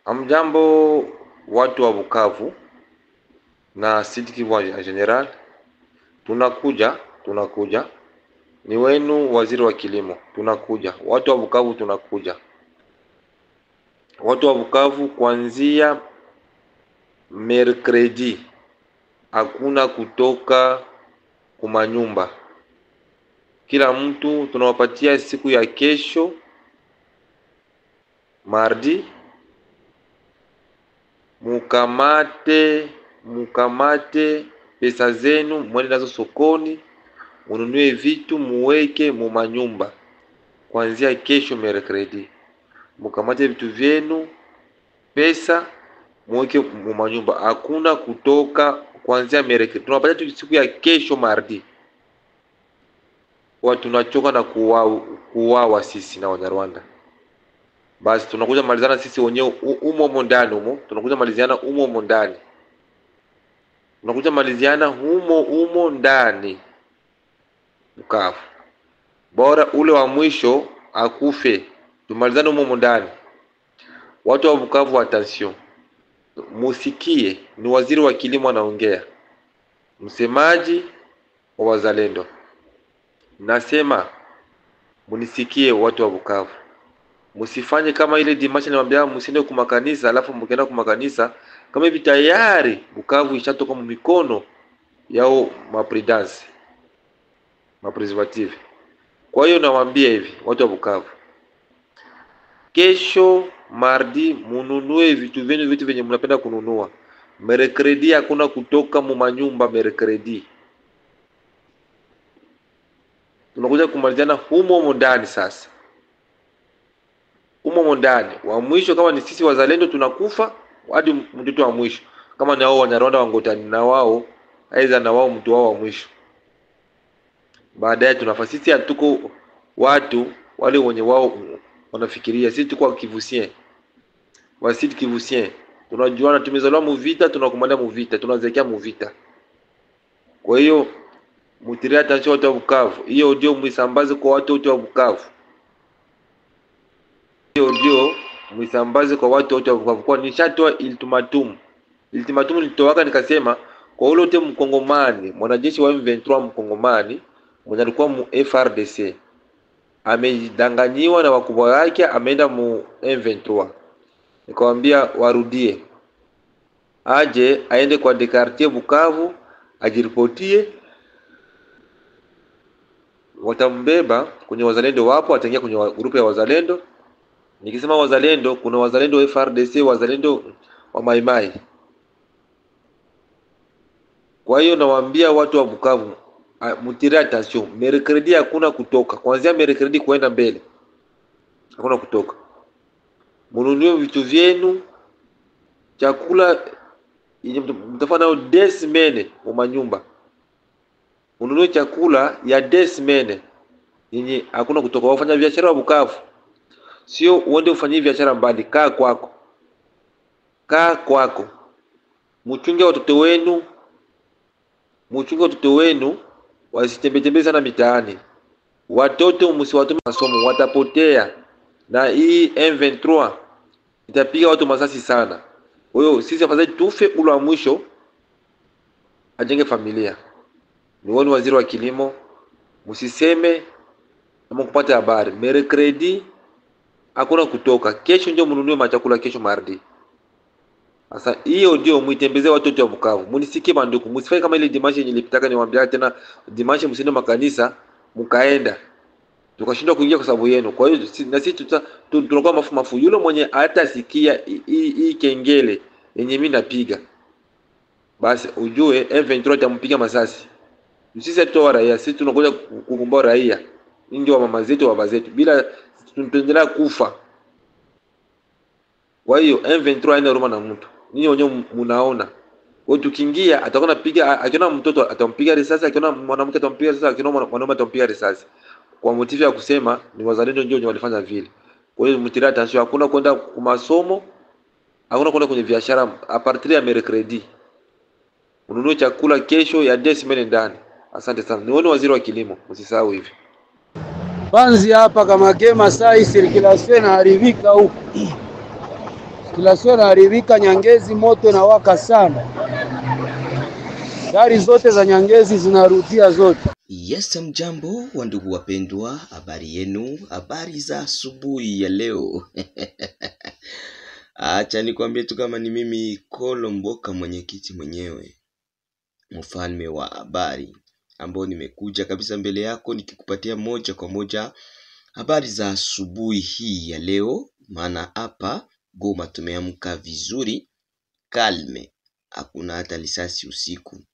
Amjambo watu wa Bukavu na Sud Kivu en general. Tunakuja ni wenu waziri wa kilimo. Tunakuja watu wa Bukavu, tunakuja watu wa Bukavu. Kuanzia mercredi hakuna kutoka kumanyumba. Kila mtu tunawapatia siku ya kesho mardi. Mukamate pesa zenu, mwende nazo sokoni, mununue vitu muweke mumanyumba. Kuanzia kesho mercredi, mukamate vitu vyenu, pesa muweke mumanyumba. Hakuna kutoka kuanzia mercredi. Tunapatia tu siku ya kesho mardi. Watu tunachoka na kuwawa sisi na Wanyarwanda. Basi tunakuja malizana sisi wenyewe umo ndani humo. Tunakuja maliziana umo ndani. Tunakuja maliziana humo ndani. Bukavu. Bora ule wa mwisho akufe. Tumalizane umo ndani. Watu wa Bukavu, attention. Musikie, ni waziri wa kilimo anaongea. Msemaji wa wazalendo. Nasema munisikie watu wa Bukavu. Musifanye kama ile dimashi niwaambia msiende kumakanisa, alafu mkienda kumakanisa kama hivi tayari Bukavu ishatoka mu mikono yao mapreservative. Kwa hiyo nawaambia hivi watu wa Bukavu, kesho mardi mununue vitu venye mnapenda kununua. Mercredi hakuna kutoka mu manyumba. Mercredi tunakuja kumalizana humo ndani. Sasa humo ndani wa mwisho, kama ni sisi wazalendo tunakufa hadi mtoto wa mwisho. Kama ni wao Wanyarwanda wangotani na wao, aidha na wao mtu wao wa mwisho. Baadaye tunafasisi hatuko watu wale wenye wao wanafikiria. Sisi tuko kivusien. Wasiti kivusien. Tunajuana, tumezaliwa mu vita, tunakomanda mu vita, tunazekea mu vita. Kwa hiyo mutiria attention watu wa Bukavu. Hiyo ndio mwisambaze kwa watu wote wa Bukavu. Hiyo ndio mwisambaze kwa watu wote wa Bukavu. Kwa nishatoa ultimatum. Ultimatum nilitowaka nikasema kwa ule wote mkongomani, mwanajeshi wa M23 mkongomani mwenye alikuwa mu FRDC amedanganyiwa na wakubwa wake, ameenda mu M23. Nikamwambia warudie. Aje aende kwa Descartier Bukavu, ajiripotie. Watambeba kwenye wazalendo wapo, ataingia kwenye grupu ya wazalendo. Nikisema wazalendo, kuna wazalendo wa FRDC, wazalendo wa Maimai. Kwa hiyo nawaambia watu wa Bukavu, mutire attention. Mercredi hakuna kutoka. Kuanzia mercredi kuenda mbele hakuna kutoka. Mununue vitu vyenu, chakula mtafanya nao desmene kwa nyumba. Mununue chakula ya desmene yenye hakuna kutoka. Wafanya biashara wa Bukavu, sio uende ufanyie biashara mbali. Kaa kwako. Mchunge watoto wenu wasitembee sana mitaani. Watoto msiwatume masomo, watapotea. Na hii M23 itapiga watu masasi sana. Kwa hiyo sisi afadhali tufe ule wa mwisho, ajenge familia. Ni woni waziri wa kilimo, msiseme kama kupata habari. Mercredi hakuna kutoka. Kesho ndio mnunue machakula, kesho mardi. Sasa hiyo ndio muitembezee watu wa Bukavu. Munisikie banduku, msifanye kama ile dimashi nilipitaka niwaambia tena dimashi msiende makanisa mkaenda. Tukashindwa kuingia kwa sababu yenu. Kwa hiyo na sisi tunakuwa mafu. Yule mwenye hata sikia hii kengele yenye mimi napiga, basi ujue M23 atampiga masasi. Sisi hatutoa raia, sisi tunakuja kukomboa raia. Ndio wa mama zetu, wa baba zetu, bila tunaendelea kufa. Kwa hiyo M23 haina huruma na mtu. Ninyi wenyewe mnaona. Kwa hiyo tukiingia atakuwa anapiga, akiona mtoto atampiga risasi, akiona mwanamke atampiga risasi, akiona mwanaume atampiga risasi. Kwa motivu ya kusema ni wazalendo ndio walifanya vile. Kwa hiyo mtiria attention, hakuna kwenda kwa masomo, hakuna kwenda kwenye biashara a partir ya mercredi. Ununue chakula kesho ya desmene ndani. Asante sana. Nione waziri wa kilimo, msisahau hivi. Banzi hapa kama kema sai circulation haribika huko. Circulation inaharibika Nyangezi, moto na waka sana. Gari zote za Nyangezi zinarudia zote. Yes, mjambo wa ndugu wapendwa, habari yenu, habari za asubuhi ya leo. Acha nikwambie tu kama ni mimi Kolomboka, mwenyekiti mwenyewe, mfalme wa habari, ambao nimekuja kabisa mbele yako nikikupatia moja kwa moja habari za asubuhi hii ya leo. Maana hapa Goma tumeamka vizuri, kalme, hakuna hata risasi usiku.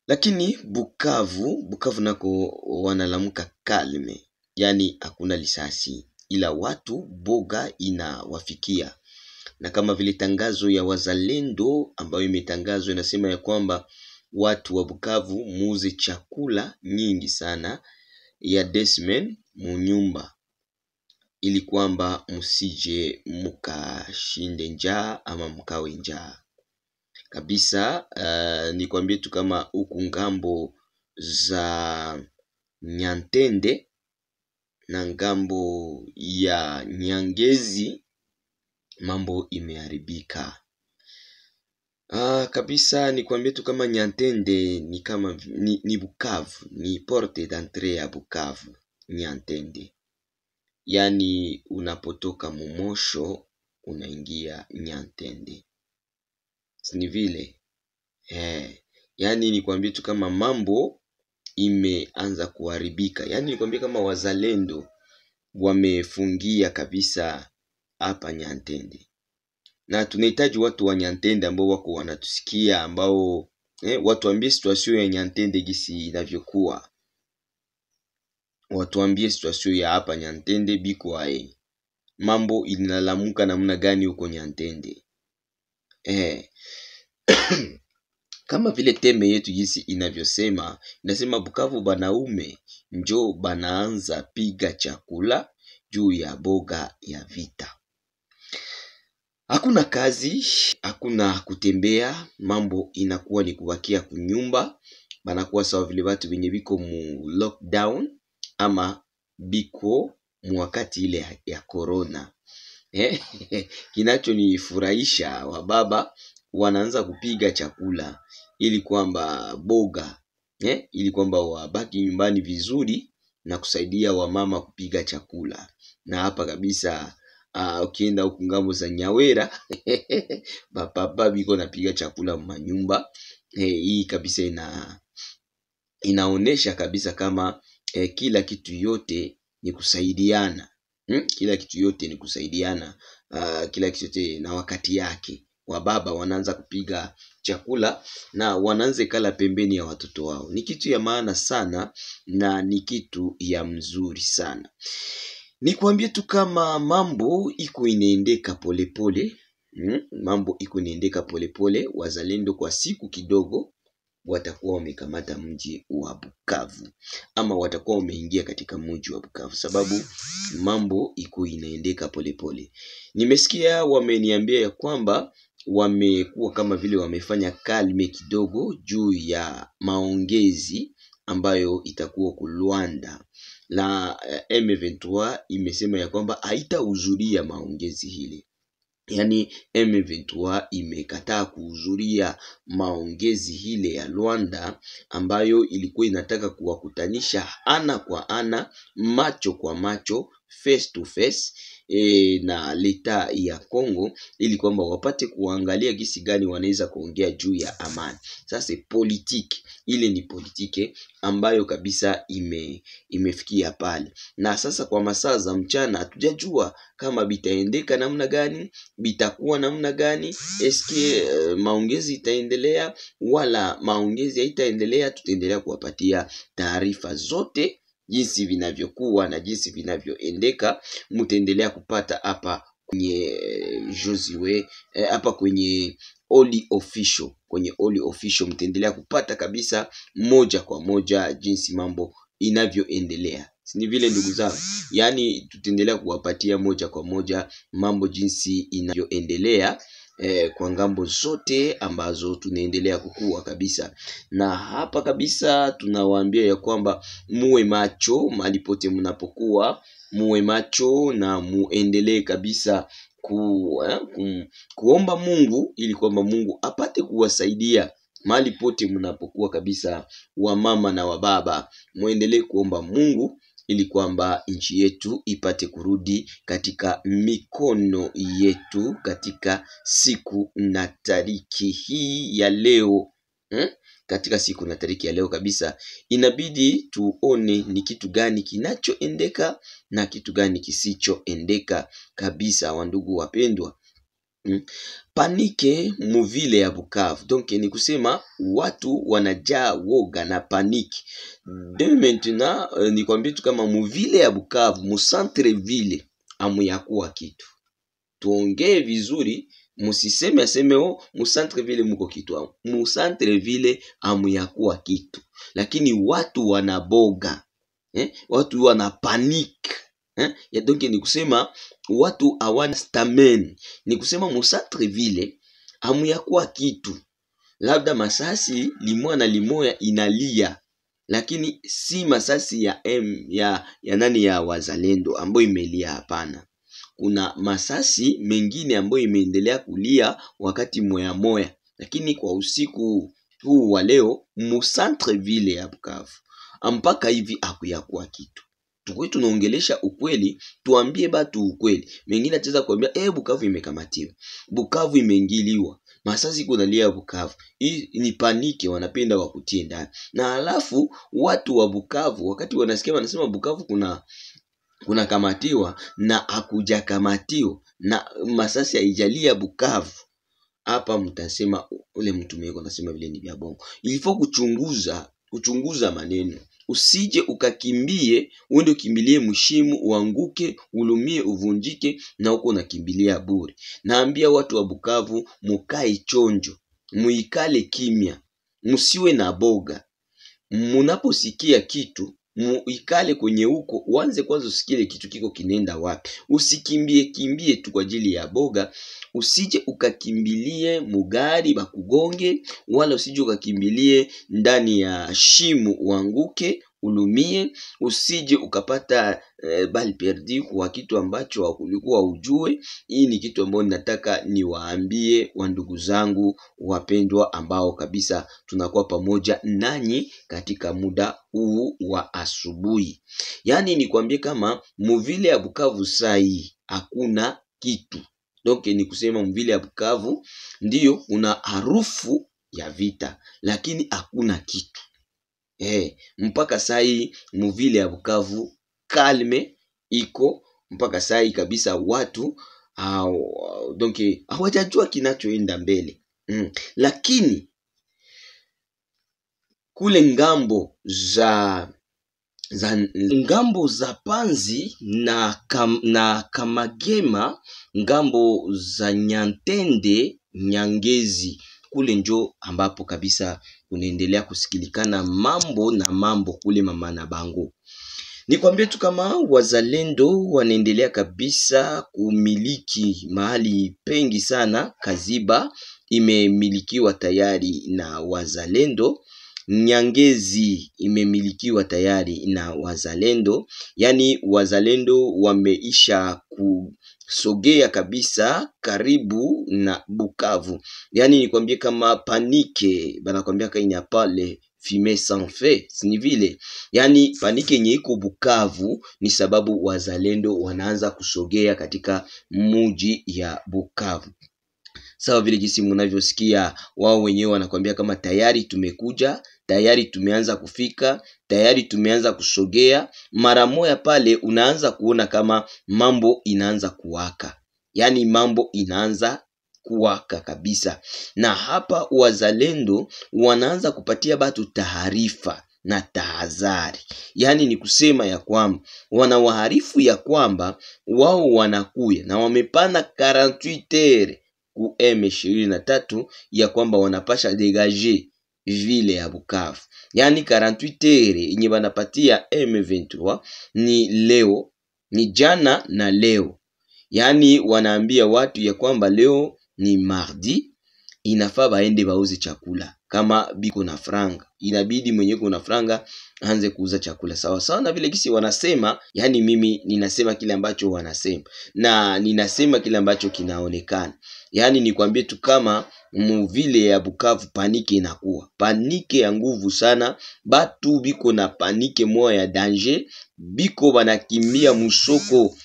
Lakini Bukavu nako wanalamuka kalme, yani hakuna risasi, ila watu boga inawafikia. Na kama vile tangazo ya wazalendo ambayo imetangazwa inasema ya kwamba watu wa Bukavu muuze chakula nyingi sana ya desmen munyumba, ili kwamba msije mukashinde njaa ama mkawe njaa kabisa. Nikwambie tu kama huku ngambo za Nyantende na ngambo ya Nyangezi mambo imeharibika kabisa. Nikwambie tu kama Nyantende ni kama ni Bukavu, ni porte d'entrée ya Bukavu Nyantende. Yani unapotoka Momosho unaingia Nyantende, ni vile yani nikwambie tu kama mambo imeanza kuharibika. Yani nikwambie kama wazalendo wamefungia kabisa hapa Nyantende, na tunahitaji watu wa Nyantende ambao wako wanatusikia, ambao watuambie situation ya Nyantende gisi inavyokuwa, watuambie situation ya hapa Nyantende biko mambo inalamuka namna gani huko Nyantende. Kama vile teme yetu jinsi inavyosema, inasema Bukavu banaume njo banaanza piga chakula juu ya boga ya vita. Hakuna kazi, hakuna kutembea, mambo inakuwa ni kubakia kunyumba. Banakuwa sawa vile watu wenye biko mu lockdown ama biko mu wakati ile ya corona. Kinacho ni furahisha, wababa wanaanza kupiga chakula ili kwamba boga ili kwamba wabaki nyumbani vizuri na kusaidia wamama kupiga chakula. Na hapa kabisa ukienda huko ngambo za Nyawera baba biko napiga chakula manyumba. Hii kabisa inaonesha kabisa kama kila kitu yote ni kusaidiana. Kila kitu yote ni kusaidiana, kila kitu yote na wakati yake. Wababa wanaanza kupiga chakula na wanaanza kala pembeni ya watoto wao. Ni kitu ya maana sana na ni kitu ya mzuri sana. Nikwambie tu kama mambo iko inaendeka polepole. Mambo iko inaendeka polepole. Wazalendo kwa siku kidogo watakuwa wamekamata mji wa Bukavu, ama watakuwa wameingia katika mji wa Bukavu, sababu mambo iko inaendeka polepole. Nimesikia wameniambia ya kwamba wamekuwa kama vile wamefanya kalme kidogo juu ya maongezi ambayo itakuwa ku Luanda, na M23 imesema ya kwamba haitahudhuria maongezi hili. Yani M23 imekataa kuhudhuria maongezi hile ya Luanda, ambayo ilikuwa inataka kuwakutanisha ana kwa ana, macho kwa macho, face to face na leta ya Kongo, ili kwamba wapate kuangalia gisi gani wanaweza kuongea juu ya amani. Sasa politiki ile ni politiki ambayo kabisa imefikia pale, na sasa kwa masaa za mchana hatujajua kama bitaendeka namna gani, bitakuwa namna gani, eske maongezi itaendelea wala maongezi haitaendelea. Tutaendelea kuwapatia taarifa zote jinsi vinavyokuwa na jinsi vinavyoendeka. Mtaendelea kupata hapa kwenye Josiwe, hapa kwenye Oli Official, kwenye Oli Official mtaendelea kupata kabisa moja kwa moja jinsi mambo inavyoendelea. Ni vile ndugu zangu, yani tutaendelea kuwapatia moja kwa moja mambo jinsi inavyoendelea kwa ngambo zote ambazo tunaendelea kukua kabisa. Na hapa kabisa tunawaambia ya kwamba muwe macho malipote mnapokuwa, muwe macho na muendelee kabisa kuomba Mungu ili kwamba Mungu apate kuwasaidia mahali pote mnapokuwa kabisa, wa mama na wa baba, muendelee kuomba Mungu ili kwamba nchi yetu ipate kurudi katika mikono yetu katika siku na tariki hii ya leo. Katika siku na tariki ya leo kabisa, inabidi tuone ni kitu gani kinachoendeka na kitu gani kisichoendeka kabisa, wandugu wapendwa. Panike muvile ya Bukavu. Donc ni kusema watu wanajaa woga na paniki. De maintenant ni kwambie tu kama muvile ya Bukavu, mu centre ville amuyakuwa kitu. Tuongee vizuri, musiseme aseme mu centre ville muko kitu. Mu centre ville amuyakuwa kitu. Lakini watu wanaboga. Watu wana panique. Ya donc ni kusema watu hawana stamen. Ni kusema mu centre ville amuyakuwa kitu. Labda masasi limoya na limoya inalia, lakini si masasi ya nani ya wazalendo ambayo imelia, hapana. Kuna masasi mengine ambayo imeendelea kulia wakati moya, lakini kwa usiku huu wa leo mu centre ville ya Bukavu mpaka hivi akuyakuwa kitu. Tukwe tunaongelesha ukweli, tuambie batu ukweli. Mengine ataweza kuambia Bukavu imekamatiwa, Bukavu imeingiliwa, masasi kunalia Bukavu. Hii ni panike, wanapenda wakutie ndani. Na alafu watu wa Bukavu wakati wanasikia wanasema Bukavu kuna kamatiwa na hakuja kamatiwa na masasi haijalia Bukavu, hapa mtasema ule mtu mweko anasema vile ni vya bongo. Ilifo kuchunguza maneno. Usije ukakimbie, uende ukimbilie mshimu, uanguke, ulumie, uvunjike na uko nakimbilia bure. Naambia watu wa Bukavu mukae chonjo, muikale kimya, musiwe na boga. Munaposikia kitu, muikale kwenye huko, uanze kwanza usikie kitu kiko kinenda wapi. Usikimbie tu kwa ajili ya boga. Usije ukakimbilie mugari bakugonge, wala usije ukakimbilie ndani ya shimu uanguke, ulumie. Usije ukapata bali perdi kwa kitu ambacho ulikuwa ujue. Hii ni kitu ambacho nataka niwaambie wandugu zangu wapendwa, ambao kabisa tunakuwa pamoja nanyi katika muda huu wa asubuhi. Yani nikwambie kama muvile ya Bukavu sai hakuna kitu. Donc ni kusema mvile ya Bukavu ndiyo una harufu ya vita, lakini hakuna kitu. Mpaka sai muvile ya Bukavu kalme iko mpaka sai kabisa, watu donc hawajajua kinachoenda mbele. Lakini kule ngambo za Panzi na Kamagema, ngambo za Nyantende, Nyangezi, kule njo ambapo kabisa unaendelea kusikilikana mambo kule mama na bango. Nikwambie tu kama wazalendo wanaendelea kabisa kumiliki mahali pengi sana. Kaziba imemilikiwa tayari na wazalendo. Nyangezi imemilikiwa tayari na wazalendo. Yani wazalendo wameisha kusogea kabisa karibu na Bukavu. Yani nikwambie kama panike, banakwambia kainya pale fumer sans feu, ni vile. Yani panike yenye iko Bukavu ni sababu wazalendo wanaanza kusogea katika muji ya Bukavu. Sawa vile gisi mnavyosikia wao wenyewe wanakuambia kama tayari tumekuja, tayari tumeanza kufika, tayari tumeanza kusogea. Mara moja pale unaanza kuona kama mambo inaanza kuwaka. Yani mambo inaanza kuwaka kabisa. Na hapa wazalendo wanaanza kupatia batu taarifa na tahadhari. Yani ni kusema ya kwamba wanawaharifu ya kwamba wao wanakuya na wamepana 48 heures ku M23 ya kwamba wanapasha degager vile ya Bukavu. Yani 48 heures yenye wanapatia M23 ni leo, ni jana na leo. Yani wanaambia watu ya kwamba leo ni mardi, inafaa baende bauze chakula. Kama biko na franga, inabidi mwenye kuna franga aanze kuuza chakula. Sawa sawa na vile kisi wanasema, yani mimi ninasema kile ambacho wanasema na ninasema kile ambacho kinaonekana. Yani nikwambie tu kama muvile ya Bukavu panike inakuwa. Panike ya nguvu sana, batu biko na panike moya ya danger, biko banakimbia musoko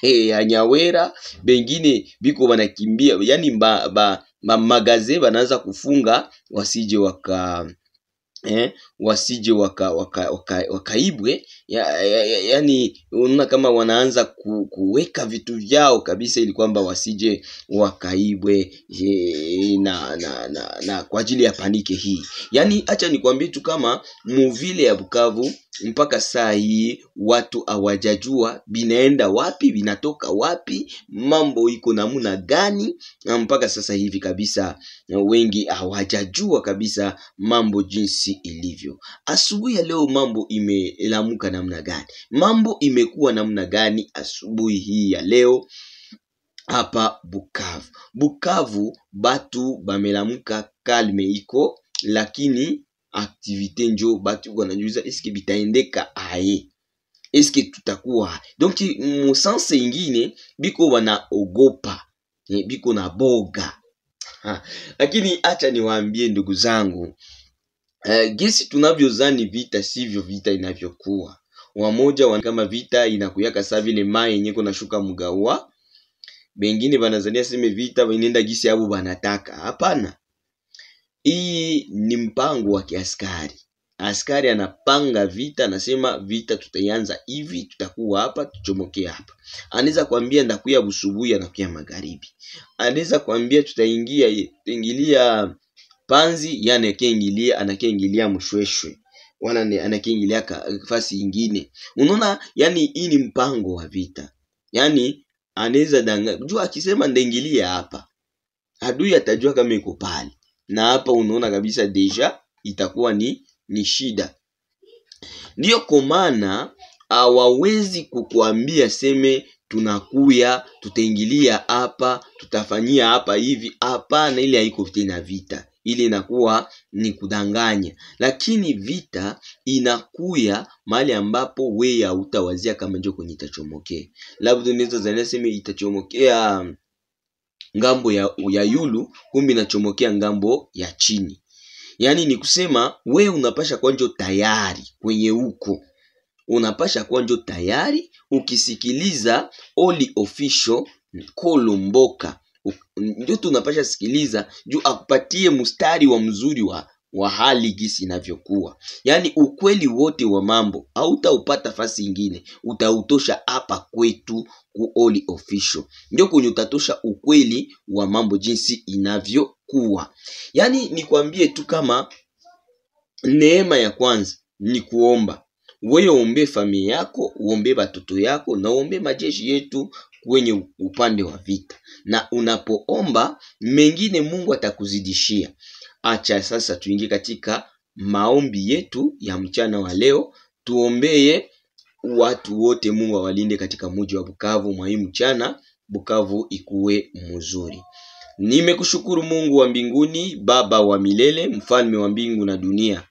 ya Nyawera, bengine biko banakimbia, yani magaze banaanza kufunga wasije wakaibwe. Yani unaona kama wanaanza kuweka vitu vyao kabisa ili kwamba wasije wakaibwe na kwa ajili ya panike hii. Yani acha nikwambie tu kama muvile ya Bukavu mpaka saa hii watu hawajajua binaenda wapi, binatoka wapi, mambo iko namna gani. Mpaka sasa hivi kabisa wengi hawajajua kabisa mambo jinsi ilivyo. Asubuhi ya leo mambo imelamuka namna gani? Mambo imekuwa namna gani asubuhi hii ya leo hapa Bukavu? Bukavu batu bamelamuka, kalme iko, lakini activite njo batu wanajuliza eske bitaendeka aye, eske tutakuwa. Donc musanse ingine biko wanaogopa, biko na boga. Lakini acha niwaambie ndugu zangu, gesi tunavyozani vita sivyo vita inavyokuwa. Wamoja kama vita inakuyaka saa vile mai yenye kuna shuka mugawa, bengine banazania seme vita inaenda gisi yabo banataka. Hapana. Hii ni mpango wa kiaskari. Askari anapanga vita, anasema vita tutaanza hivi, tutakuwa hapa, tuchomokea hapa. Anaweza kuambia ndakuya busubuhi, anakuya magharibi. Anaweza kuambia tutaingilia Panzi, yani anakiingilia Mshweshwe, wala anakiingilia fasi nyingine. Unaona, yani hii ni mpango wa vita. Yani anaweza jua akisema ndaingilia hapa, adui atajua kama iko pale. Na hapa unaona kabisa deja itakuwa ni shida. Ndio kwa maana hawawezi kukuambia seme tunakuya, tutaingilia hapa, tutafanyia hapa hivi. Hapana, ile haiko tena vita. Ile inakuwa ni kudanganya. Lakini vita inakuya mahali ambapo wewe hautawazia kama ndio kwenye itachomokea. Labda unaweza zania seme itachomokea ngambo ya yulu, kumbe inachomokea ngambo ya chini. Yani ni kusema we unapasha kwanjo tayari kwenye huko. Unapasha kwanjo tayari ukisikiliza Oli Official Kolomboka. Ndio tunapasha sikiliza juu akupatie mstari wa mzuri wa hali gisi inavyokuwa. Yani ukweli wote wa mambo hautaupata fasi ingine, utautosha hapa kwetu ku Oli Official. Ndio kwenye utatosha ukweli wa mambo jinsi inavyokuwa. Yani nikwambie tu kama neema ya kwanza ni kuomba. Wewe ombe familia yako, uombe watoto yako, na uombe majeshi yetu kwenye upande wa vita. Na unapoomba mengine Mungu atakuzidishia. Acha sasa tuingie katika maombi yetu ya mchana wa leo. Tuombee watu wote, Mungu awalinde katika mji wa Bukavu. Mwa mchana Bukavu ikuwe mzuri. Nimekushukuru Mungu wa mbinguni, Baba wa milele, mfalme wa mbingu na dunia.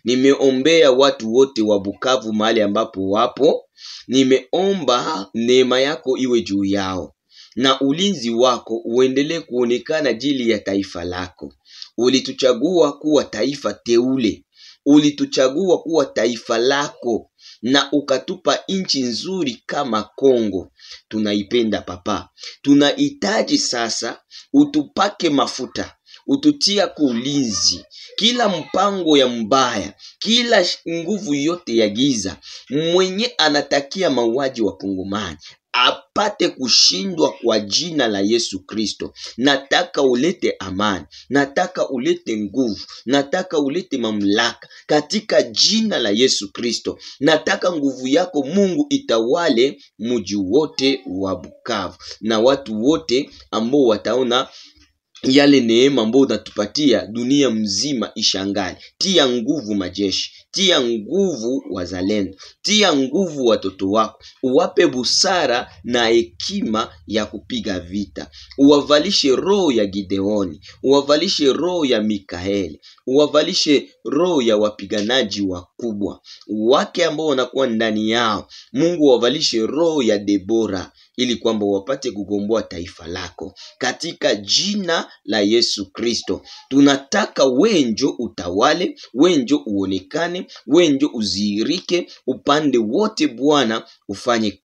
Nimeombea watu wote wa Bukavu mahali ambapo wapo. Nimeomba neema yako iwe juu yao, na ulinzi wako uendelee kuonekana jili ya taifa lako. Ulituchagua kuwa taifa teule, ulituchagua kuwa taifa lako, na ukatupa nchi nzuri kama Kongo. Tunaipenda Papa. Tunahitaji sasa utupake mafuta, ututia kuulinzi. Kila mpango ya mbaya, kila nguvu yote ya giza, mwenye anatakia mauaji wa Kongomani apate kushindwa kwa jina la Yesu Kristo. Nataka ulete amani, nataka ulete nguvu, nataka ulete mamlaka katika jina la Yesu Kristo. Nataka nguvu yako Mungu itawale mji wote wa Bukavu, na watu wote ambao wataona yale neema ambao unatupatia, dunia mzima ishangani. Tia nguvu majeshi, tia nguvu wazalendo, tia nguvu watoto wako, uwape busara na hekima ya kupiga vita. Uwavalishe roho ya Gideoni, uwavalishe roho ya Mikaeli, uwavalishe roho ya wapiganaji wakubwa wake ambao wanakuwa ndani yao. Mungu wavalishe roho ya Debora, ili kwamba wapate kugomboa taifa lako katika jina la Yesu Kristo. Tunataka wenjo utawale, wenjo uonekane, wenjo uzihirike upande wote. Bwana ufanye